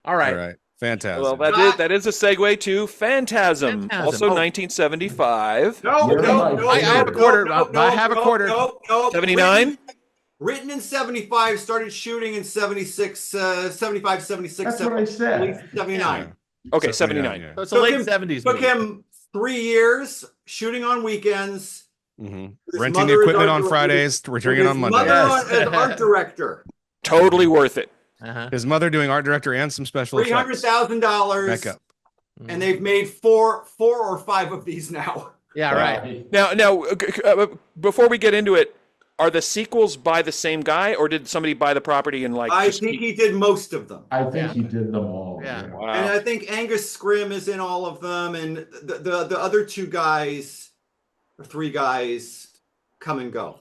All All right. right. Well, Phantasm. that is a segue to Phantasm, Phantasm. also Oh, 1975. No, Where am no, I? no, I no, have a no, quarter. no, I no, have a no, quarter. no, no. 79? Written in 75, started shooting in 76, 75, 76, That's what I said. released in 79. Okay, 79, 79. yeah. So it's a Took late him, 70s took movie. him 3 years shooting on weekends. Mm-hmm. His Renting the mother is equipment art on dir- Fridays, with returning it his on Mondays. mother Yes. as art director. Totally worth it. Uh-huh. His mother doing art director and some special effects. $300,000, Makeup. and they've made four or five of these now. Yeah, right. Now, before we get into it, are the sequels by the same guy, or did somebody buy the property and like? I think he did most of them. I think Yeah. he did them all. Yeah. Wow. And I think Angus Scrimm is in all of them, and the other two guys or three guys come and go.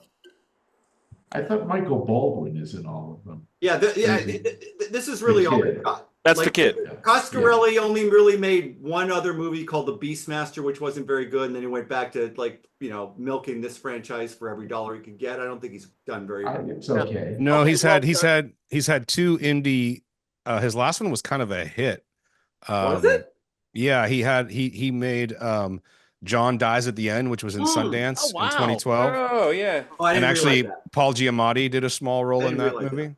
I thought Michael Baldwin is in all of them. Yeah, this is really all they've got. That's the kid. Coscarelli only really made one other movie called The Beastmaster, which wasn't very good, and then he went back to milking this franchise for every dollar he could get. I don't think he's done very well. It's okay. No, Okay, he's had two indie. His last one was kind of a hit. Was it? Yeah, he made John Dies at the End, which was in Sundance Oh, wow. in 2012. Oh yeah. Oh, I And didn't actually, realize that. Paul Giamatti did a small role in didn't that realize movie.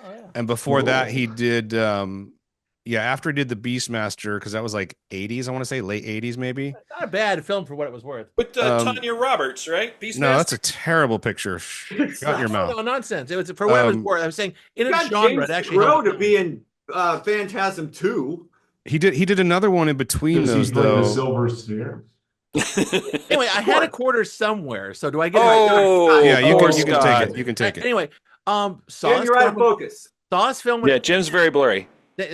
Oh, yeah. And before that, Cool. he did after he did The Beastmaster, because that was like 80s, I want to say late 80s maybe. Not a bad film for what it was worth. With Tanya Roberts, right? Beastmaster. No, that's a terrible picture. Shut your mouth. No nonsense. It was for what it was worth. I'm saying in a Got genre James it actually Crow held to up. be in Phantasm 2. He did another one in between Does those he play the though. Silver Sphere? Anyway, I had a quarter somewhere. So do I get it? Oh, Yeah, you poor can Scott. take it. You can take it. Anyway, saw Jim, his you're out of film. focus. Saw his film. when- Yeah, Jim's very blurry.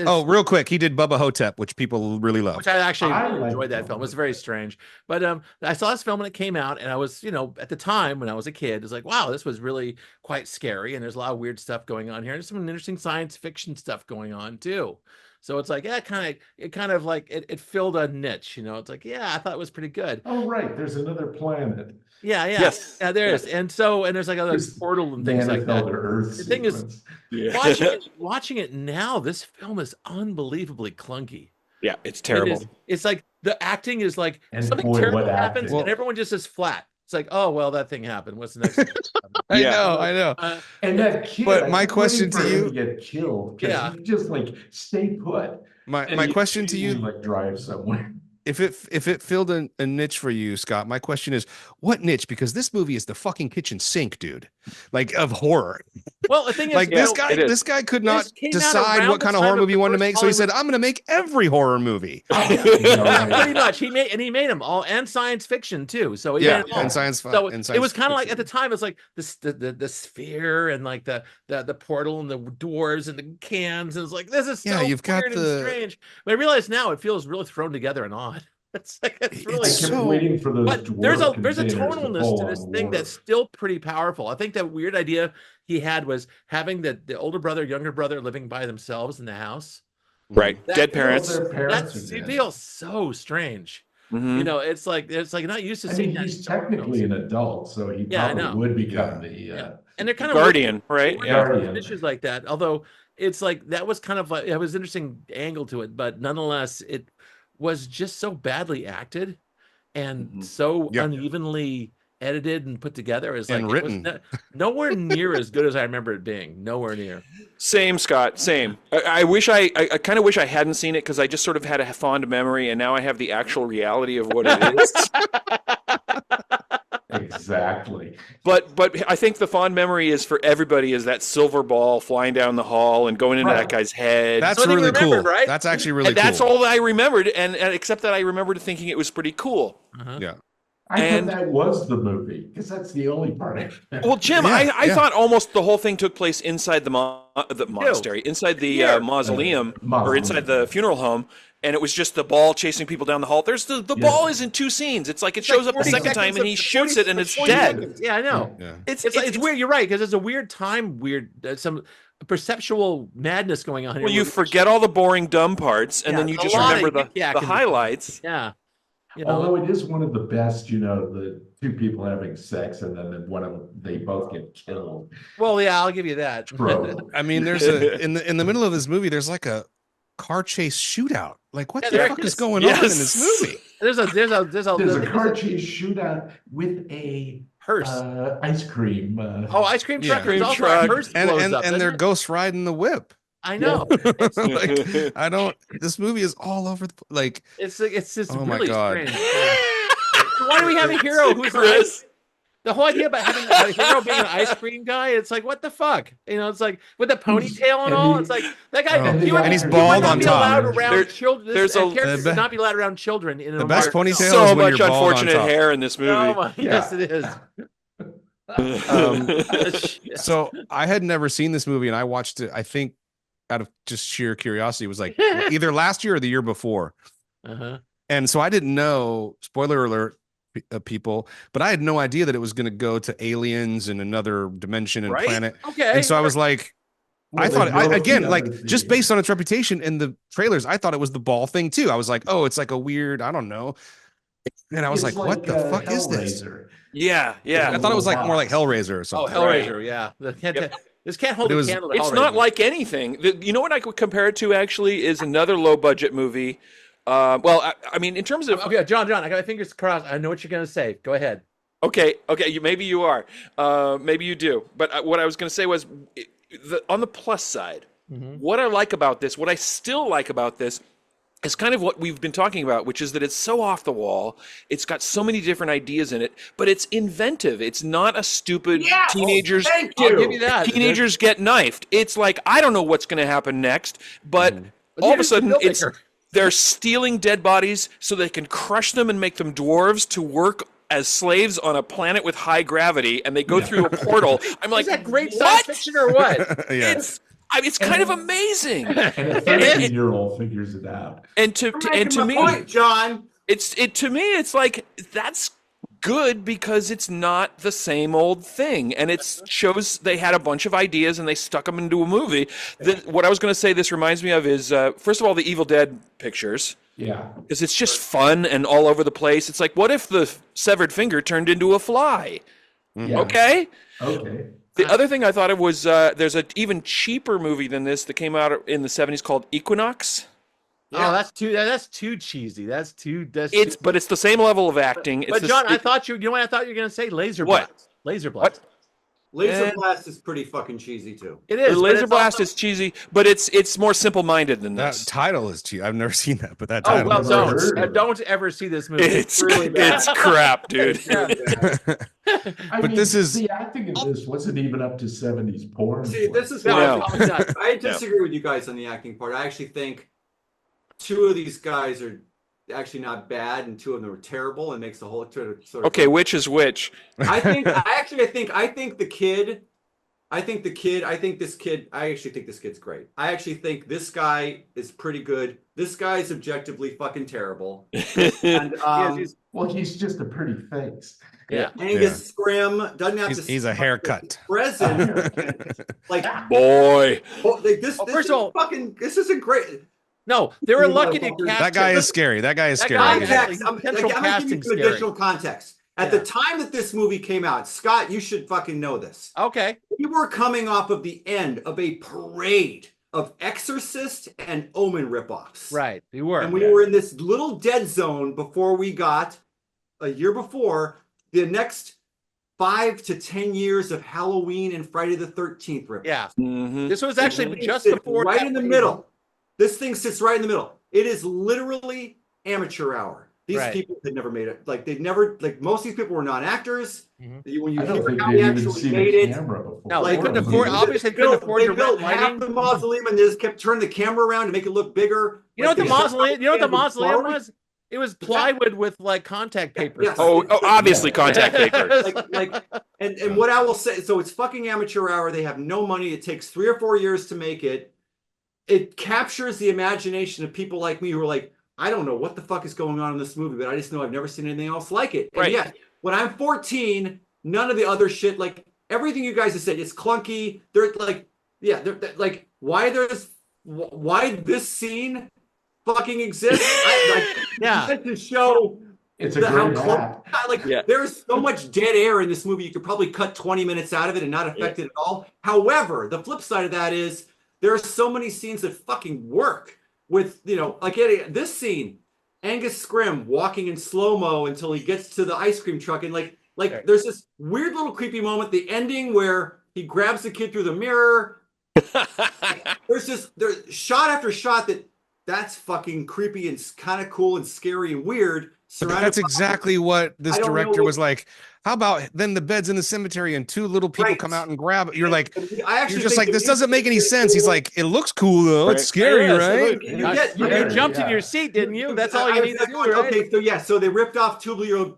Oh, real quick, he did Bubba Hotep, which people really love. which I actually I really like enjoyed that that film. It one. was very strange. But I saw this film when it came out, and I was, at the time when I was a kid, it was like, wow, this was really quite scary, and there's a lot of weird stuff going on here. There's some interesting science fiction stuff going on too. So it's like, yeah, it filled a niche, It's like, yeah, I thought it was pretty good. Oh, right. There's another planet. Yeah, Yes. yeah, there is. And there's like other This portal and things like that. Manifeld Earth The thing is, sequence. Yeah. watching it now, this film is unbelievably clunky. Yeah, it's It terrible. is. It's like the acting is like And something boy, terrible what happens, acting. and everyone just is flat. It's like, oh well, that thing happened. What's the next thing? I Yeah. know, I know. And that kid, But I my kept question waiting to for him you- get killed. 'Cause Yeah. he just stay put. My And he question to you, like drive somewhere. if it filled a niche for you, Scott, my question is, what niche? Because this movie is the fucking kitchen sink, dude. Like, of horror. Well, the thing is, Like Yeah, this it is. guy could not This came out decide around what the kind of time horror of movie he the wanted to first make, so he said, Hollywood- I'm gonna make every horror movie. pretty much. He made them all, and science fiction too. So he Yeah, made them all. and science So and it science was kind of like at fiction. the time, it's like the sphere and like the portal and the dwarves and the cans, and it's like this is so Yeah, you've got weird and the- strange. But I realize now it feels really thrown together and odd. It's like it's really. I It's kept so- waiting for those But there's a containers to tonalness fall to this on thing water. that's still pretty powerful. I think that weird idea he had was having the older brother, younger brother living by themselves in the house. Right. That- Dead Well, parents. their parents That's are it dead. feels so strange. Mhm. It's like you're not used to I seeing mean, that. he's in horror technically films. an adult, so he Yeah, I probably know. would become Yeah. the Yeah. And they're kind of Guardian, right? weird Yeah. Guardian. issues like that. Although it's like that was kind of like it was an interesting angle to it, but nonetheless, it was just so badly acted and Mhm. so Yep. unevenly edited and put together. It's like And it was written. nowhere near as good as I remember it being. Nowhere near. Same, Scott. Same. I wish I kind of wish I hadn't seen it because I just sort of had a fond memory, and now I have the actual reality of what it is. Exactly. But I think the fond memory is for everybody is that silver ball flying down the hall and going into Right. that guy's head. That's Something really cool. remembered, right? That's actually really and that's cool. all I remembered, and except that I remembered thinking it was pretty cool. Uh-huh. Yeah. I And- thought that was the movie because that's the only part I Well, Jim, Yeah, I yeah. thought almost the whole thing took place inside the monastery, inside the Yeah. mausoleum, or Mausoleum. inside the funeral home, and it was just the ball chasing people down the hall. There's the Yeah. ball is in two scenes. It's like it It's like shows up the 40 second time seconds and he of- shoots 40 it and it's 40 dead. seconds. Yeah, I know. Yeah. It's weird. You're right because there's a weird time, some perceptual madness going on here. Well, you where- forget all the boring, dumb parts, and Yeah, then you a just lot of remember the yik-yak in the- highlights. Yeah. Although it is one of the best, the two people having sex and then they both get killed. Well, yeah, I'll give you that. Trope. I mean, there's in the middle of this movie, there's like a car chase shootout. Like, what Yeah, the there fuck is. is going on in Yes. this movie? There's a There's a car chase shootout with a hearse. ice cream. Ice cream truck. Yeah. There's Cream also truck. a hearse blows And up. and they're doesn't it? ghost riding the whip. I know. It's Like, I don't. This movie is all over the like. it's just Oh my really God. strange. Why do we have a hero who's an Chris. the whole idea about having a hero being an ice cream guy, it's like, what the fuck? It's like with the ponytail and all. It's like that guy. Oh. And he's he bald would not on be top. allowed around There- children. there's This a- character the would not be allowed around children in The best American ponytail So is when much you're bald on unfortunate top. hair in this movie. Oh my, yes, it is. So I had never seen this movie, and I watched it. I think out of just sheer curiosity, it was like either last year or the year before. Uh-huh. And so I didn't know. Spoiler alert, people, but I had no idea that it was going to go to aliens and another dimension and Right? planet. Okay. And so I was like, I thought again, like just based based on its reputation in the trailers, I thought it was the ball thing too. I was like, oh, it's like a weird, I don't know. And I was like, what the fuck is this? Yeah. I thought it was like more like Hellraiser or Oh, something. Hellraiser, yeah. This can't hold But it a was- candle to It's Hellraiser. not like anything. You know what I could compare it to actually is another low budget movie. I mean, in terms of Okay, John, I got my fingers crossed. I know what you're gonna say. Go ahead. okay, maybe you are, maybe you do. But what I was going to say was, on the plus side, what I like about this, what I still like about this, is kind of what we've been talking about, which is that it's so off the wall. It's got so many different ideas in it, but it's inventive. It's not a stupid teenagers. Thank I'll you. give you that. Teenagers get knifed. It's like I don't know what's going to happen next, but all of a sudden they're stealing dead bodies so they can crush them and make them dwarves to work as slaves on a planet with high gravity, and they go through a portal. I'm like, Is that great what? science fiction or what? Yeah. It's kind of amazing. And a 13-year-old figures it out. And to me, point, John. to me, it's like that's good because it's not the same old thing, and it shows they had a bunch of ideas and they stuck them into a movie. What I was going to say this reminds me of is first of all the Evil Dead pictures. Yeah. Because it's just fun and all over the place. It's like, what if the severed finger turned into a fly? Yeah. Okay. Okay. The other thing I thought of was there's an even cheaper movie than this that came out in the 70s called Equinox. Oh, that's too cheesy. But But it's the same level of acting. John, I thought you know what I thought you were gonna say? Laser What? Blast. Laser Blast. Laser Blast is pretty fucking cheesy too. It is. but Laser it's Blast also- is cheesy, but it's more simple-minded than That this. title is cheap. I've never seen that, but that Oh title. well, Never don't heard of it. don't ever see this movie. It's really bad. it's crap, dude. I But mean, this is- the acting in this wasn't even up to 70s porn. See, this is No, No. probably not. I disagree with you guys on the acting part. I actually think two of these guys are actually not bad, and two of them are terrible, and makes the whole sort of. Okay, which is which? I think the kid. I think this kid. I actually think this kid's great. I actually think this guy is pretty good. This guy is objectively fucking terrible. And Well, he's just a pretty face. Yeah. and he gets scrim. Doesn't have to. He's a haircut. Present. Like Boy. this. Well, This first is of all- fucking. This isn't great. No, they were lucky to cast That guy him. is scary. That guy is That scary. guy- Context. I'm Potential gonna give casting you some scary. additional context. At the time that this movie came out, Scott, you should fucking know this. Okay. We were coming off of the end of a parade of Exorcist and Omen ripoffs. Right. They were. And we were in this little dead zone before we got, a year before, the next 5 to 10 years of Halloween and Friday the 13th ripoffs. Yeah. Mhm. This was actually It just sits before right that in the wave. middle. This thing sits right in the middle. It is literally amateur hour. These Right. people had never made it. Like most of these people were non-actors. Mhm. When you I don't hear think how they've he even actually seen made a it, camera before. No, like, they couldn't afford. Obviously, they couldn't afford they to built rent half lighting. the mausoleum and they just kept turning the camera around to make it look bigger. You know what the Like, mausoleum? You know what the they- mausoleum was? It was plywood with like contact paper. Yes. Oh, obviously contact paper. And what I will say, so it's fucking amateur hour. They have no money. It takes 3 or 4 years to make it. It captures the imagination of people like me who are like, I don't know what the fuck is going on in this movie, but I just know I've never seen anything else like it. Right. And yet, when I'm 14, none of the other shit, like everything you guys have said, it's clunky. They're like, they're like, why this scene fucking exists? Yeah. To show It's a how great close. act. Like Yeah. there's so much dead air in this movie. You could probably cut 20 minutes out of it and not affect it at all. However, the flip side of that is there are so many scenes that fucking work. with, you know, like this scene, Angus Scrim walking in slow-mo until he gets to the ice cream truck, and like there's this weird little creepy moment, the ending where he grabs the kid through the mirror. There's shot after shot that's fucking creepy and kind of cool and scary and weird. But that's exactly what this director was like. How about then the bed's in the cemetery and two little people come out and grab it? You're like, you're just like, this doesn't make any sense. He's like, it looks cool though. It's scary, right? You jumped in your seat, didn't you? That's all you need to do, right? Okay, so they ripped off Tubular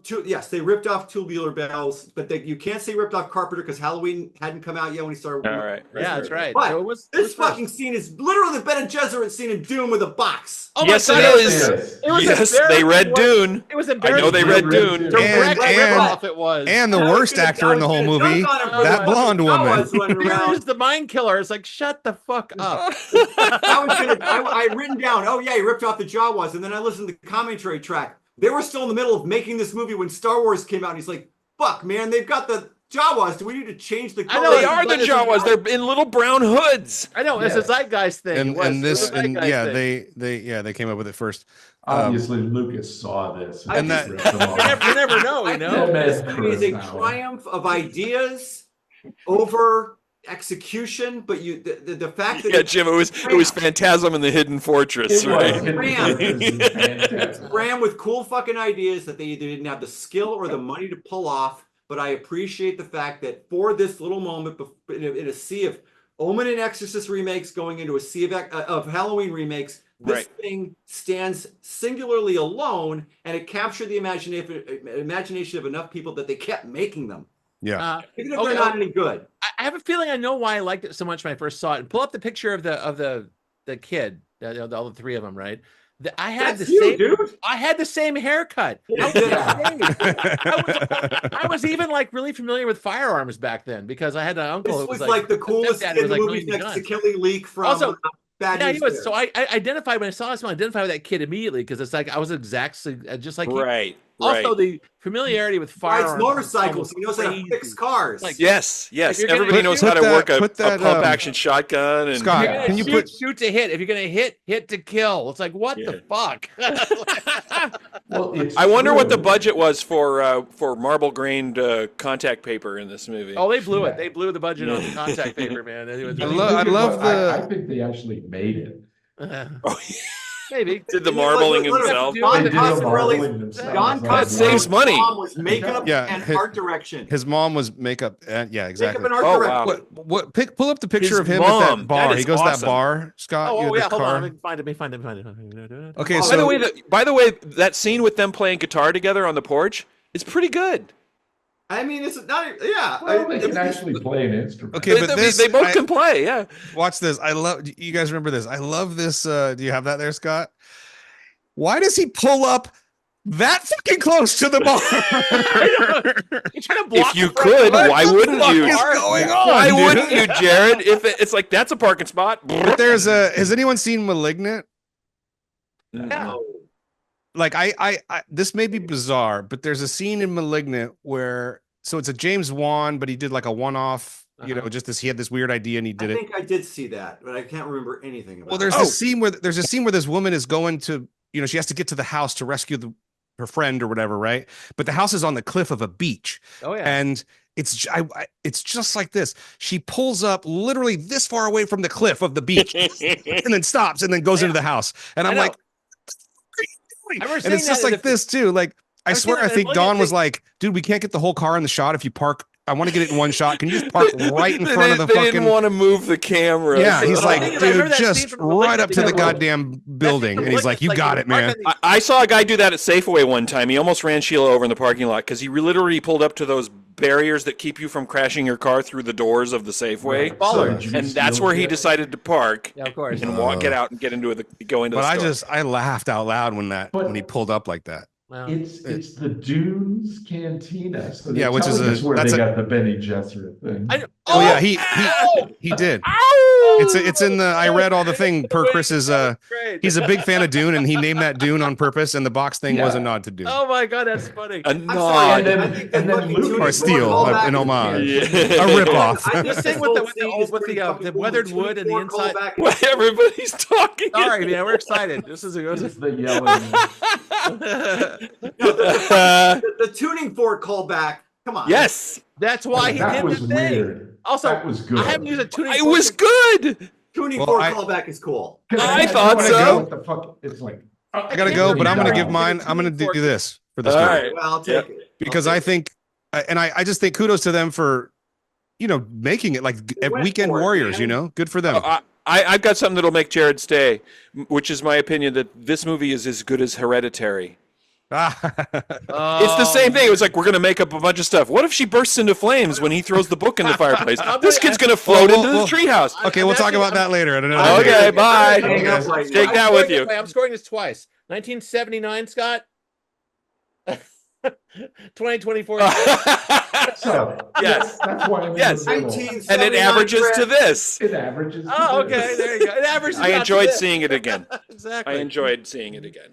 Bells, but you can't say ripped off Carpenter because Halloween hadn't come out yet when he started. All right. Yeah, that's right. But so this fucking scene is literally the Bene Gesserit scene in Doom with a box. Oh yes, my God, it is. Yes, they read Dune. It was I know they read Dune. And the worst actor in the whole movie, that blonde woman. Here's the mind killer. It's like, shut the fuck up. I written down, oh yeah, he ripped off the Jawas, and then I listened to the commentary track. They were still in the middle of making this movie when Star Wars came out, and he's like, fuck, man, they've got the Jawas. Do we need to change the color? They are the Jawas. They're in little brown hoods. I know. It's a zeitgeist thing. They came up with it first. Obviously, Lucas saw this. And that you never know, you know. This is a triumph of ideas over execution, but the fact that Jim, it was Phantasm in the Hidden Fortress, right? Ran with cool fucking ideas that they either didn't have the skill or the money to pull off. But I appreciate the fact that for this little moment in a sea of Omen and Exorcist remakes going into a sea of Halloween remakes, this thing stands singularly alone, and it captured the imagination of enough people that they kept making them. Yeah. Even if they're not any good. I have a feeling I know why I liked it so much when I first saw it. And pull up the picture of the kid, all the three of them, right? I had the same haircut. I was even like really familiar with firearms back then because I had an uncle. This was like the coolest kid in the movie next to Kelly Leak from also, Bad yeah, News he was. Bears. So I identified when I saw this one. I identified with that kid immediately because it's like I was exactly just like him. Also, the familiarity with firearms. Rides motorcycles. He knows how to fix cars. Like, yes. Everybody knows how to work a pump action shotgun. And Scott, can you shoot to hit? If you're gonna hit to kill. It's like what the fuck. Well, I wonder what the budget was for marble grained contact paper in this movie. Oh, they blew it. They blew the budget on the contact paper, man. I think they actually made it. Maybe did the marbling himself. Don Coscarelli saves money. His mom was makeup and art direction. His mom was makeup. Yeah, exactly. Makeup and art direction. Wow. Pull up the picture of him mom, at that bar. He goes to that awesome. bar. Scott. Oh yeah, hold car. on. Let me find it. Okay, so by the way, that scene with them playing guitar together on the porch is pretty good. I mean, it's not. Yeah, well, they can actually play an instrument. Okay, but they both can play. Yeah. Watch this. I love. You guys remember this? I love this. Do you have that there, Scott? Why does he pull up that fucking close to the bar? If you could, why wouldn't you? Why wouldn't you, Jared? If it's like that's a parking spot. But has anyone seen Malignant? No. Like I this may be bizarre, but there's a scene in Malignant where it's a James Wan, but he did like a one-off, he had this weird idea and he did it. I think I did see that, but I can't remember anything about it. Well, there's a scene where this woman is going to, she has to get to the house to rescue her friend or whatever, right? But the house is on the cliff of a beach. Oh yeah. And it's just like this. She pulls up literally this far away from the cliff of the beach and then stops and then goes into the house. And I'm like, and it's just like this too. Like I swear, I think Don was like, "Dude, we can't get the whole car in the shot if you park. I want to get it in one shot. Can you just park right in front of the fucking?" They didn't want to move the camera. Yeah, he's like, "Dude, just right up to the goddamn building." And he's like, "You got it, man." I saw a guy do that at Safeway one time. He almost ran Sheila over in the parking lot because he literally pulled up to those barriers that keep you from crashing your car through the doors of the Safeway, and that's where he decided to park. Yeah, of course, and get out and go into the store. I laughed out loud when he pulled up like that. Wow. It's the Dunes Cantina. So which is where they got the Bene Gesserit thing. Oh yeah, he did. It's in the. I read all the thing per Chris's. He's a big fan of Dune, and he named that Dune on purpose. And the box thing was a nod to Dune. Oh my god, that's funny. A I'm nod. sorry, And I think then fucking Luke tuning or is steal, callback an is- homage, Yeah. a ripoff. I This think thing whole with scene is the pretty fucking cool. weathered Tuning wood and the fork inside. callback. What everybody's talking. Sorry, man, we're excited. This is a good. It's the yelling. No, the tuning fork callback. Come on. Yes, That's why he That did was the thing. weird. Also, That was good. I haven't used a tuning. it fork was in- good. Tuning Well, fork I- callback is cool. I thought so. What the fuck? It's like I gotta go, but I'm gonna give mine. I'm gonna do this for this All movie. right. Well, I'll take it. Because I think, and I just think kudos to them for, making it like went weekend for it, warriors. man. Good for them. I've got something that'll make Jared stay, which is my opinion that this movie is as good as Hereditary. It's the same thing. It was like, we're going to make up a bunch of stuff. What if she bursts into flames when he throws the book in the fireplace? This kid's going to float into the treehouse. Okay, we'll talk about that later. Okay. Okay, bye. Hang up right Take now. that with you. I'm scoring this twice. 1979, Scott. 2024. so. Yes. That's why I'm in Yes. the middle. 1979 And it averages to this. It averages. Oh, to this. okay. There you go. It averages. I out to enjoyed this. seeing it again. Exactly. I enjoyed seeing it again.